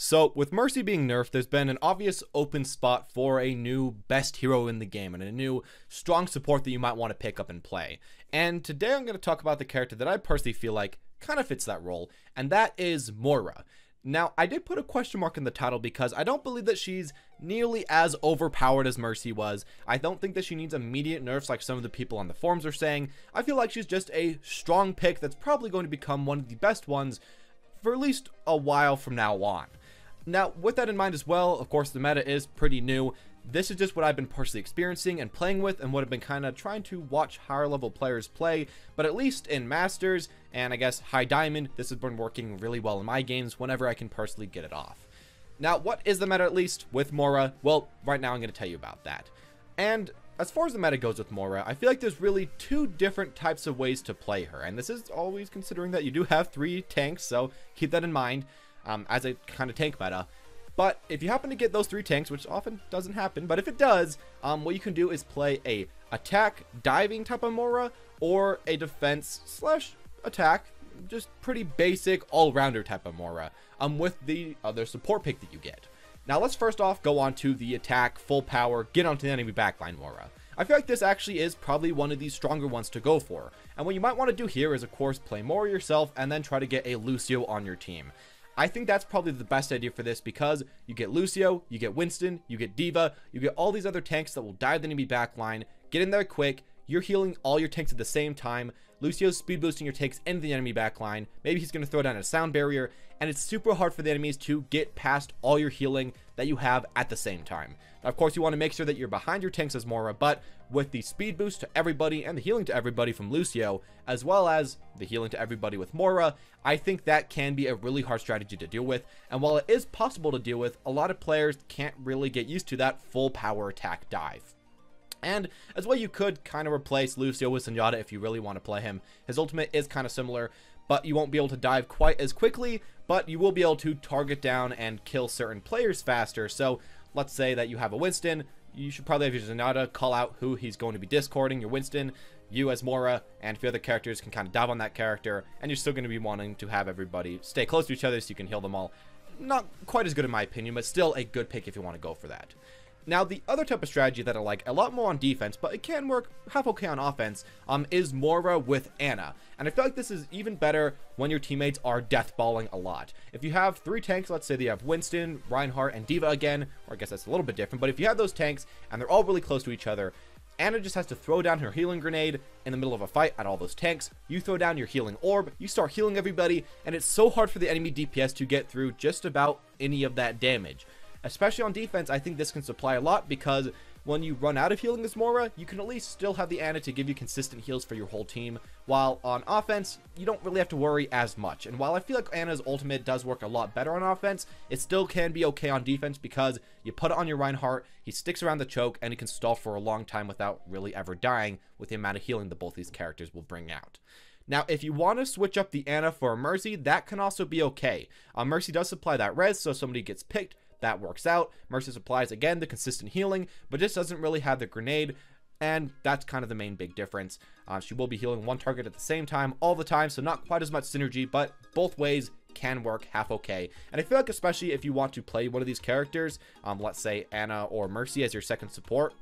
So, with Mercy being nerfed, there's been an obvious open spot for a new best hero in the game and a new strong support that you might want to pick up and play. And today I'm going to talk about the character that I personally feel like kind of fits that role, and that is MOIRA. Now, I did put a question mark in the title because I don't believe that she's nearly as overpowered as Mercy was. I don't think that she needs immediate nerfs like some of the people on the forums are saying. I feel like she's just a strong pick that's probably going to become one of the best ones for at least a while from now on. Now, with that in mind as well, of course, the meta is pretty new. This is just what I've been personally experiencing and playing with, and what I've been kind of trying to watch higher level players play. But at least in Masters and I guess High Diamond, this has been working really well in my games whenever I can personally get it off. Now, what is the meta at least with MOIRA? Well, right now I'm going to tell you about that. And as far as the meta goes with MOIRA, I feel like there's really two different types of ways to play her. And this is always considering that you do have 3 tanks, so keep that in mind. As a kind of tank meta. But if you happen to get those 3 tanks, which often doesn't happen, but if it does, what you can do is play a attack diving type of MOIRA or a defense slash attack, just pretty basic all-rounder type of MOIRA, with the other support pick that you get. Now let's first off go on to the attack, full power, get onto the enemy backline MOIRA. I feel like this actually is probably one of the stronger ones to go for, and what you might want to do here is of course play MOIRA yourself and then try to get a Lucio on your team. I think that's probably the best idea for this because you get Lucio, you get Winston, you get Deva, you get all these other tanks that will dive the enemy backline, get in there quick, you're healing all your tanks at the same time, Lucio's speed boosting your tanks into the enemy backline, maybe he's going to throw down a sound barrier, and it's super hard for the enemies to get past all your healing that you have at the same time. Now, of course, you want to make sure that you're behind your tanks as MOIRA, but with the speed boost to everybody and the healing to everybody from Lucio, as well as the healing to everybody with MOIRA, I think that can be a really hard strategy to deal with. And while it is possible to deal with, a lot of players can't really get used to that full power attack dive. And as well, you could kind of replace Lucio with Zenyatta if you really want to play him. His ultimate is kind of similar, but you won't be able to dive quite as quickly, but you will be able to target down and kill certain players faster. So let's say that you have a Winston, you should probably have your Zenyatta call out who he's going to be discording, your Winston, you as MOIRA, and a few other characters can kind of dive on that character, and you're still going to be wanting to have everybody stay close to each other so you can heal them all. Not quite as good in my opinion, but still a good pick if you want to go for that. Now, the other type of strategy that I like a lot more on defense, but it can work half okay on offense, is MOIRA with Ana. And I feel like this is even better when your teammates are deathballing a lot. If you have 3 tanks, let's say that you have Winston, Reinhardt, and Deva again, or I guess that's a little bit different, but if you have those tanks and they're all really close to each other, Ana just has to throw down her healing grenade in the middle of a fight at all those tanks. You throw down your healing orb, you start healing everybody, and it's so hard for the enemy DPS to get through just about any of that damage. Especially on defense, I think this can supply a lot because when you run out of healing as MOIRA, you can at least still have the Ana to give you consistent heals for your whole team, while on offense, you don't really have to worry as much. And while I feel like Ana's ultimate does work a lot better on offense, it still can be okay on defense because you put it on your Reinhardt, he sticks around the choke, and he can stall for a long time without really ever dying with the amount of healing that both these characters will bring out. Now, if you want to switch up the Ana for a Mercy, that can also be okay. Mercy does supply that res, so if somebody gets picked, that works out. Mercy supplies, again, the consistent healing, but just doesn't really have the grenade, and that's kind of the main big difference. She will be healing 1 target at the same time all the time, so not quite as much synergy, but both ways can work half okay. And I feel like especially if you want to play one of these characters, let's say Ana or Mercy as your second support,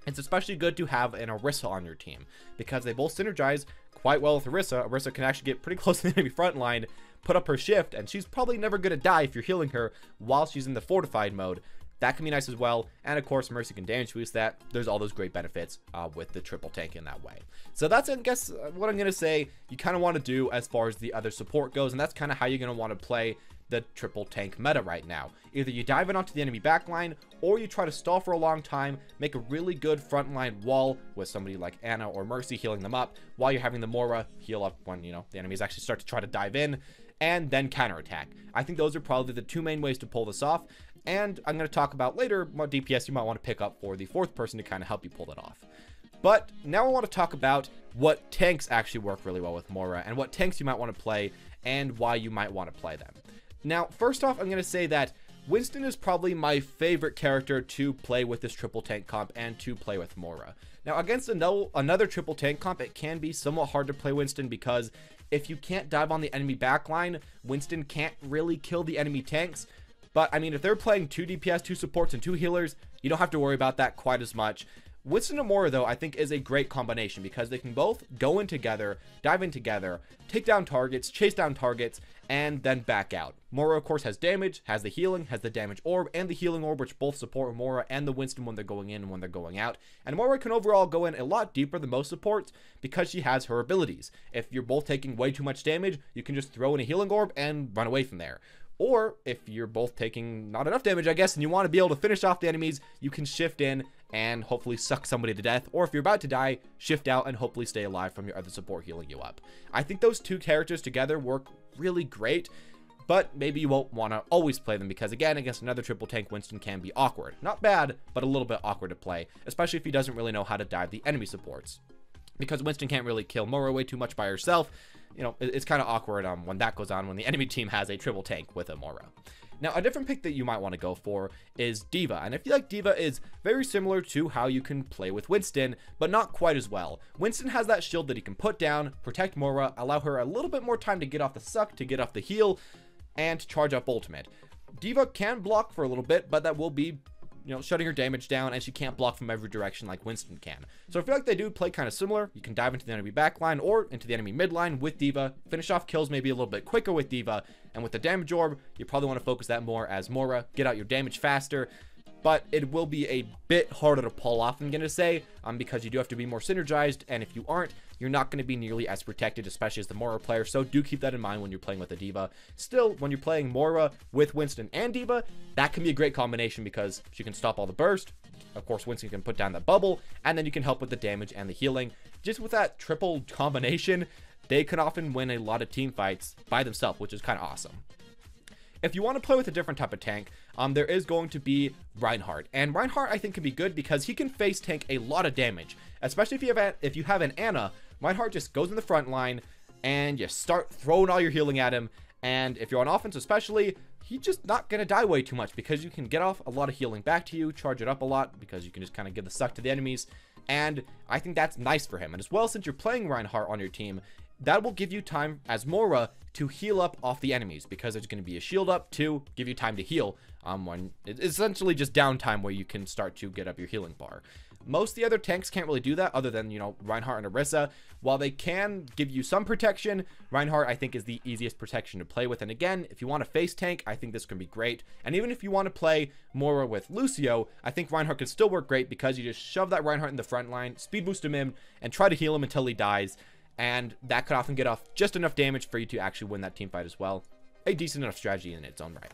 it's especially good to have an Orisa on your team because they both synergize quite well with Orisa. Orisa can actually get pretty close to the enemy front line, put up her shift, and she's probably never going to die if you're healing her while she's in the fortified mode. That can be nice as well. And of course, Mercy can damage boost that. There's all those great benefits with the triple tank in that way. So that's, I guess, what I'm going to say you kind of want to do as far as the other support goes. And that's kind of how you're going to want to play the triple tank meta right now. Either you dive in onto the enemy backline, or you try to stall for a long time, make a really good frontline wall with somebody like Ana or Mercy healing them up, while you're having the MOIRA heal up when, the enemies actually start to try to dive in, and then counterattack. I think those are probably the 2 main ways to pull this off, and I'm going to talk about later what DPS you might want to pick up for the 4th person to kind of help you pull that off. But now I want to talk about what tanks actually work really well with MOIRA, and what tanks you might want to play, and why you might want to play them. Now, first off, I'm going to say that Winston is probably my favorite character to play with this triple tank comp and to play with MOIRA. Now, against another triple tank comp, it can be somewhat hard to play Winston because if you can't dive on the enemy backline, Winston can't really kill the enemy tanks. But I mean, if they're playing 2 DPS, 2 supports, and 2 healers, you don't have to worry about that quite as much. Winston and MOIRA, though, I think is a great combination because they can both go in together, dive in together, take down targets, chase down targets, and then back out. MOIRA, of course, has damage, has the healing, has the damage orb, and the healing orb, which both support MOIRA and the Winston when they're going in and when they're going out. And MOIRA can overall go in a lot deeper than most supports because she has her abilities. If you're both taking way too much damage, you can just throw in a healing orb and run away from there. Or if you're both taking not enough damage, I guess, and you want to be able to finish off the enemies, you can shift in and hopefully suck somebody to death. Or if you're about to die, shift out and hopefully stay alive from your other support healing you up. I think those 2 characters together work really great, but maybe you won't want to always play them because, again, against another triple tank, Winston can be awkward. Not bad, but a little bit awkward to play, especially if he doesn't really know how to dive the enemy supports. Because Winston can't really kill MOIRA way too much by herself. You know, it's kind of awkward when that goes on when the enemy team has a triple tank with a MOIRA. Now, a different pick that you might want to go for is Deva, and I feel like Deva is very similar to how you can play with Winston, but not quite as well. Winston has that shield that he can put down, protect MOIRA, allow her a little bit more time to get off the suck, to get off the heal, and to charge up ultimate. Deva can block for a little bit, but that will be, you know, shutting her damage down, and she can't block from every direction like Winston can. So I feel like they do play kind of similar. You can dive into the enemy backline or into the enemy midline with Deva, finish off kills maybe a little bit quicker with Deva, and with the damage orb, you probably want to focus that more as MOIRA, get out your damage faster. But it will be a bit harder to pull off, I'm going to say, because you do have to be more synergized, and if you aren't, you're not going to be nearly as protected, especially as the MOIRA player, so do keep that in mind when you're playing with a Deva. Still, when you're playing MOIRA with Winston and Deva, that can be a great combination because she can stop all the burst. Of course, Winston can put down that bubble, and then you can help with the damage and the healing. Just with that triple combination, they can often win a lot of team fights by themselves, which is kind of awesome. If you want to play with a different type of tank, there is going to be Reinhardt. And Reinhardt, I think, can be good because he can face tank a lot of damage. Especially if you have an Ana, Reinhardt just goes in the front line and you start throwing all your healing at him. And if you're on offense especially, he's just not going to die way too much because you can get off a lot of healing back to you, charge it up a lot because you can just kind of give the suck to the enemies. And I think that's nice for him. And as well, since you're playing Reinhardt on your team, that will give you time as MOIRA to heal up off the enemies because there's going to be a shield up to give you time to heal when it's essentially just downtime where you can start to get up your healing bar. Most of the other tanks can't really do that other than, you know, Reinhardt and Orisa. While they can give you some protection, Reinhardt I think is the easiest protection to play with. And again, if you want to face tank, I think this can be great. And even if you want to play MOIRA with Lucio, I think Reinhardt can still work great because you just shove that Reinhardt in the front line, speed boost him in, and try to heal him until he dies. And that could often get off just enough damage for you to actually win that team fight as well. A decent enough strategy in its own right.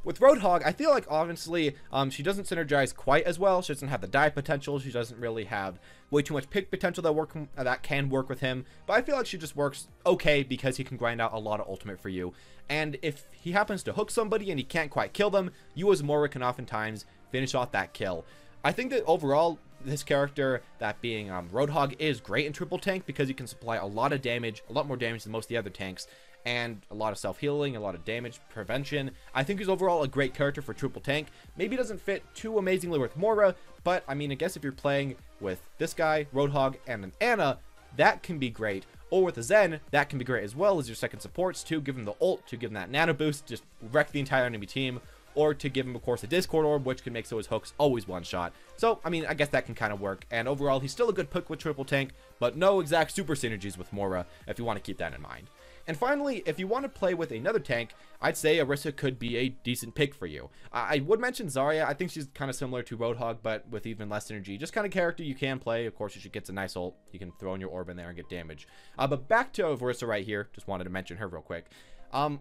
With Roadhog, I feel like obviously she doesn't synergize quite as well. She doesn't have the dive potential. She doesn't really have way too much pick potential that can work with him. But I feel like she just works okay because he can grind out a lot of ultimate for you. And if he happens to hook somebody and he can't quite kill them, you as MOIRA can oftentimes finish off that kill. I think that overall, this character, that being Roadhog, is great in triple tank because he can supply a lot of damage, a lot more damage than most of the other tanks, and a lot of self-healing, a lot of damage prevention. I think he's overall a great character for triple tank. Maybe doesn't fit too amazingly with MOIRA, but I mean, I guess if you're playing with this guy, Roadhog, and an Ana, that can be great. Or with a Zen, that can be great as well as your second supports to give him the ult, to give him that nano boost, just wreck the entire enemy team. Or to give him, of course, a Discord Orb, which can make so his hooks always one-shot. So, I mean, I guess that can kind of work. And overall, he's still a good pick with triple tank, but no exact super synergies with MOIRA, if you want to keep that in mind. And finally, if you want to play with another tank, I'd say Orisa could be a decent pick for you. I would mention Zarya. I think she's kind of similar to Roadhog, but with even less synergy. Just kind of character you can play. Of course, if she gets a nice ult, you can throw in your orb in there and get damage. But back to Orisa right here. Just wanted to mention her real quick.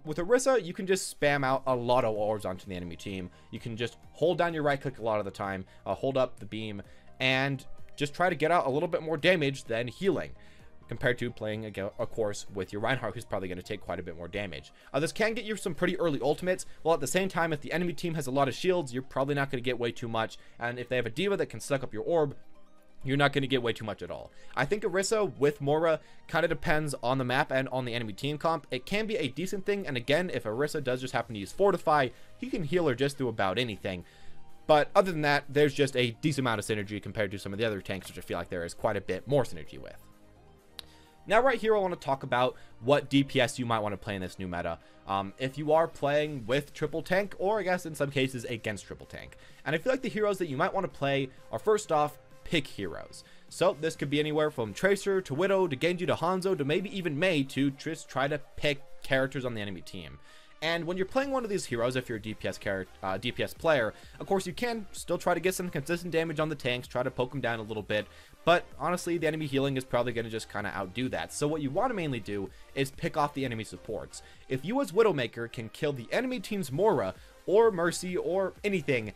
With Orisa, you can just spam out a lot of orbs onto the enemy team. You can just hold down your right click a lot of the time, hold up the beam, and just try to get out a little bit more damage than healing, compared to playing, of course, with your Reinhardt, who's probably going to take quite a bit more damage. This can get you some pretty early ultimates, while at the same time, if the enemy team has a lot of shields, you're probably not going to get way too much, and if they have a Deva that can suck up your orb, you're not going to get way too much at all. I think Orisa with MOIRA kind of depends on the map and on the enemy team comp. It can be a decent thing, and again, if Orisa does just happen to use Fortify, he can heal her just through about anything. But other than that, there's just a decent amount of synergy compared to some of the other tanks, which I feel like there is quite a bit more synergy with. Now right here I want to talk about what DPS you might want to play in this new meta. If you are playing with triple tank, or I guess in some cases against triple tank. And I feel like the heroes that you might want to play are, first off, pick heroes. So this could be anywhere from Tracer to Widow to Genji to Hanzo to maybe even Mei to just try to pick characters on the enemy team. And when you're playing one of these heroes, if you're a DPS player, of course you can still try to get some consistent damage on the tanks, try to poke them down a little bit, but honestly the enemy healing is probably going to just kind of outdo that. So what you want to mainly do is pick off the enemy supports. If you as Widowmaker can kill the enemy team's Moira or Mercy or anything,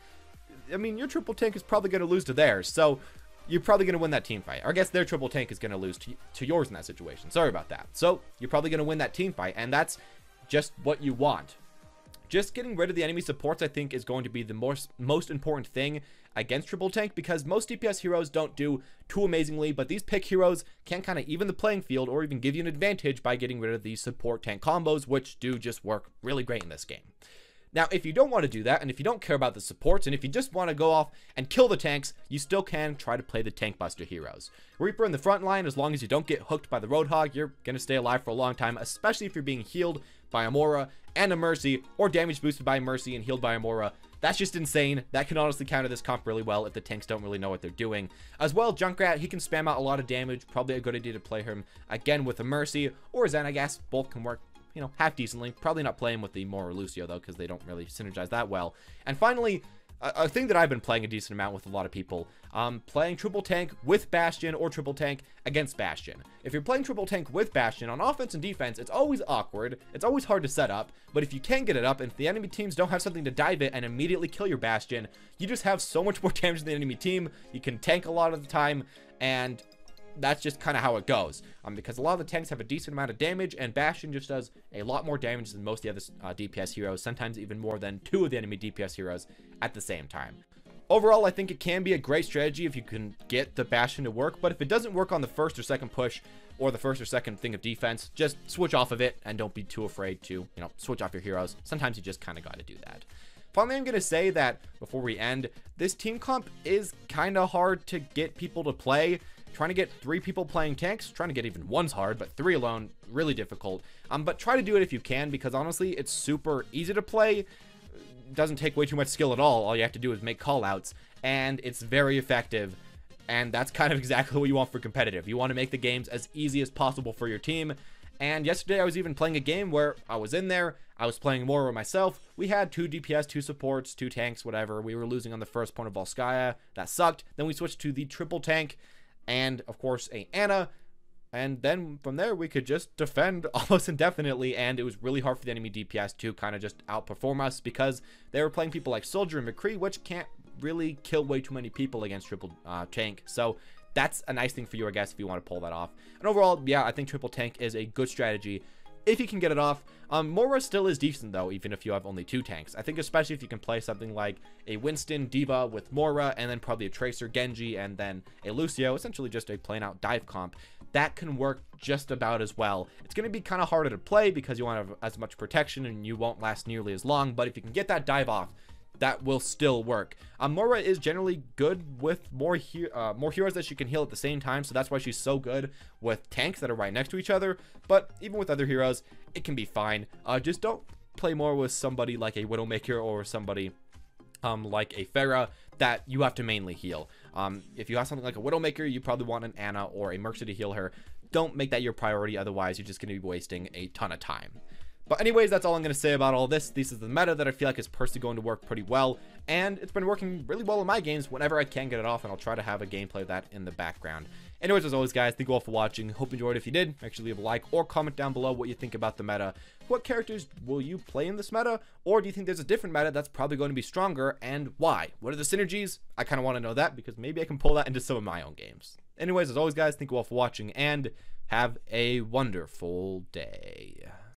I mean your triple tank is probably going to lose to theirs, so you're probably going to win that team fight. Or I guess their triple tank is going to lose to yours in that situation. Sorry about that. So you're probably going to win that team fight, and that's just what you want. Just getting rid of the enemy supports, I think, is going to be the most important thing against triple tank, because most DPS heroes don't do too amazingly, but these pick heroes can kind of even the playing field or even give you an advantage by getting rid of these support tank combos, which do just work really great in this game. Now, if you don't want to do that, and if you don't care about the supports, and if you just want to go off and kill the tanks, you still can try to play the tank buster heroes. Reaper in the front line, as long as you don't get hooked by the Roadhog, you're going to stay alive for a long time, especially if you're being healed by a MOIRA and a Mercy, or damage boosted by a Mercy and healed by a MOIRA. That's just insane. That can honestly counter this comp really well if the tanks don't really know what they're doing. As well, Junkrat, he can spam out a lot of damage. Probably a good idea to play him again with a Mercy, or Zen, I guess. Both can work, you know, half decently. Probably not playing with the MOIRA Lucio though, because they don't really synergize that well. And finally, a thing that I've been playing a decent amount with a lot of people, playing triple tank with Bastion or triple tank against Bastion. If you're playing triple tank with Bastion on offense and defense, it's always awkward. It's always hard to set up, but if you can get it up, and if the enemy teams don't have something to dive it and immediately kill your Bastion, you just have so much more damage than the enemy team. You can tank a lot of the time, and that's just kind of how it goes, because a lot of the tanks have a decent amount of damage, and Bastion just does a lot more damage than most of the other DPS heroes, sometimes even more than 2 of the enemy DPS heroes at the same time. Overall, I think it can be a great strategy if you can get the Bastion to work, but if it doesn't work on the first or second push, or the first or second thing of defense, just switch off of it, and don't be too afraid to, you know, switch off your heroes. Sometimes you just kind of got to do that. Finally, I'm going to say that, before we end, this team comp is kind of hard to get people to play. Trying to get 3 people playing tanks, trying to get even 1's hard, but 3 alone, really difficult. But try to do it if you can, because honestly, it's super easy to play. It doesn't take way too much skill at all. All you have to do is make callouts, and it's very effective. And that's kind of exactly what you want for competitive. You want to make the games as easy as possible for your team. And yesterday, I was even playing a game where I was in there. I was playing MOIRA myself. We had 2 DPS, 2 supports, 2 tanks, whatever. We were losing on the first point of Volskaya. That sucked. Then we switched to the triple tank, and of course a Ana, and then from there we could just defend almost indefinitely, and it was really hard for the enemy DPS to kind of just outperform us, because they were playing people like Soldier and McCree, which can't really kill way too many people against triple tank. So that's a nice thing for you, I guess, if you want to pull that off. And overall, yeah, I think triple tank is a good strategy if you can get it off. MOIRA still is decent though, even if you have only 2 tanks. I think especially if you can play something like a Winston, Deva with MOIRA, and then probably a Tracer, Genji, and then a Lucio, essentially just a plain out dive comp. That can work just about as well. It's going to be kind of harder to play because you won't have as much protection and you won't last nearly as long, but if you can get that dive off, that will still work. MOIRA is generally good with more heroes that she can heal at the same time, so that's why she's so good with tanks that are right next to each other. But even with other heroes, it can be fine. Just don't play more with somebody like a Widowmaker or somebody like a Pharah that you have to mainly heal. If you have something like a Widowmaker, you probably want an Ana or a Mercy to heal her. Don't make that your priority, otherwise you're just going to be wasting a ton of time. But anyways, that's all I'm going to say about all this. This is the meta that I feel like is personally going to work pretty well, and it's been working really well in my games whenever I can get it off, and I'll try to have a gameplay of that in the background. Anyways, as always, guys, thank you all for watching. Hope you enjoyed. If you did, make sure to leave a like or comment down below what you think about the meta. What characters will you play in this meta, or do you think there's a different meta that's probably going to be stronger, and why? What are the synergies? I kind of want to know that, because maybe I can pull that into some of my own games. Anyways, as always, guys, thank you all for watching, and have a wonderful day.